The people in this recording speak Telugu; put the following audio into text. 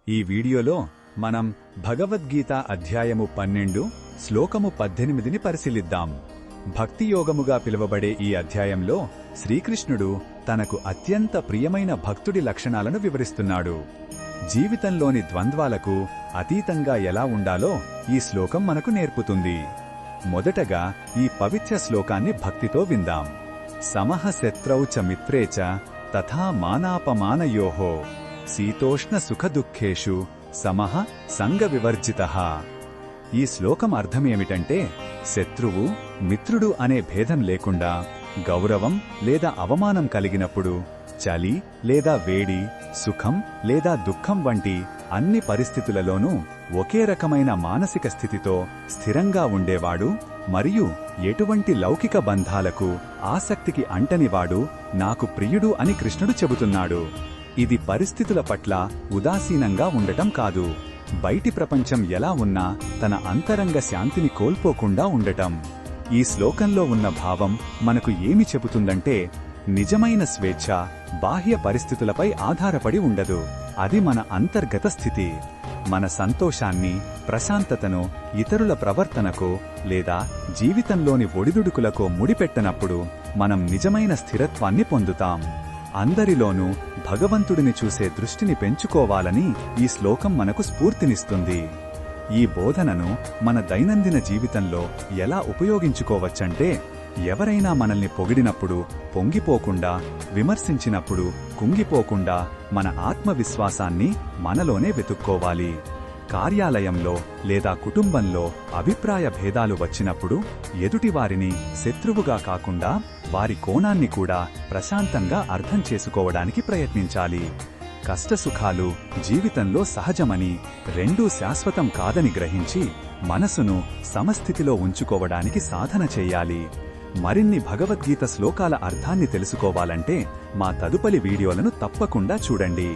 ఈ వీడియోలో మనం భగవద్గీత అధ్యాయము 12 శ్లోకము 18ని పరిశీలిద్దాం. భక్తియోగముగా పిలువబడే ఈ అధ్యాయంలో శ్రీకృష్ణుడు తనకు అత్యంత ప్రియమైన భక్తుడి లక్షణాలను వివరిస్తున్నాడు. జీవితంలోని ద్వంద్వాలకు అతీతంగా ఎలా ఉండాలో ఈ శ్లోకం మనకు నేర్పుతుంది. మొదటగా ఈ పవిత్ర శ్లోకాన్ని భక్తితో విందాం. సమః శత్రౌ చ మిత్రే చ తథా మానాపమానయోః శీతోష్ణ సుఖదుఃఖేషు సమః సంగ వివర్జితః. ఈ శ్లోకం అర్థమేమిటంటే, శత్రువు మిత్రుడు అనే భేదం లేకుండా గౌరవం లేదా అవమానం కలిగినప్పుడు, చలి లేదా వేడి, సుఖం లేదా దుఃఖం వంటి అన్ని పరిస్థితులలోనూ ఒకే రకమైన మానసిక స్థితితో స్థిరంగా ఉండేవాడు మరియు ఎటువంటి లౌకిక బంధాలకు ఆసక్తికి అంటనివాడు నాకు ప్రియుడు అని కృష్ణుడు చెబుతున్నాడు. ఇది పరిస్థితుల పట్ల ఉదాసీనంగా ఉండటం కాదు, బయటి ప్రపంచం ఎలా ఉన్నా తన అంతరంగ శాంతిని కోల్పోకుండా ఉండటం. ఈ శ్లోకంలో ఉన్న భావం మనకు ఏమి చెబుతుందంటే, నిజమైన స్వేచ్ఛ బాహ్య పరిస్థితులపై ఆధారపడి ఉండదు, అది మన అంతర్గత స్థితి. మన సంతోషాన్ని, ప్రశాంతతను ఇతరుల ప్రవర్తనకు లేదా జీవితంలోని ఒడిదుడుకులకో ముడిపెట్టనప్పుడు మనం నిజమైన స్థిరత్వాన్ని పొందుతాం. అందరిలోనూ భగవంతుడిని చూసే దృష్టిని పెంచుకోవాలని ఈ శ్లోకం మనకు స్ఫూర్తినిస్తుంది. ఈ బోధనను మన దైనందిన జీవితంలో ఎలా ఉపయోగించుకోవచ్చంటే, ఎవరైనా మనల్ని పొగిడినప్పుడు పొంగిపోకుండా, విమర్శించినప్పుడు కుంగిపోకుండా మన ఆత్మవిశ్వాసాన్ని మనలోనే వెతుక్కోవాలి. కార్యాలయంలో లేదా కుటుంబంలో అభిప్రాయ భేదాలు వచ్చినప్పుడు ఎదుటివారిని శత్రువుగా కాకుండా వారి కోణాన్ని కూడా ప్రశాంతంగా అర్థం చేసుకోవడానికి ప్రయత్నించాలి. కష్టసుఖాలు జీవితంలో సహజమని, రెండూ శాశ్వతం కాదని గ్రహించి మనసును సమస్థితిలో ఉంచుకోవడానికి సాధన చెయ్యాలి. మరిన్ని భగవద్గీత శ్లోకాల అర్థాన్ని తెలుసుకోవాలంటే మా తదుపరి వీడియోలను తప్పకుండా చూడండి.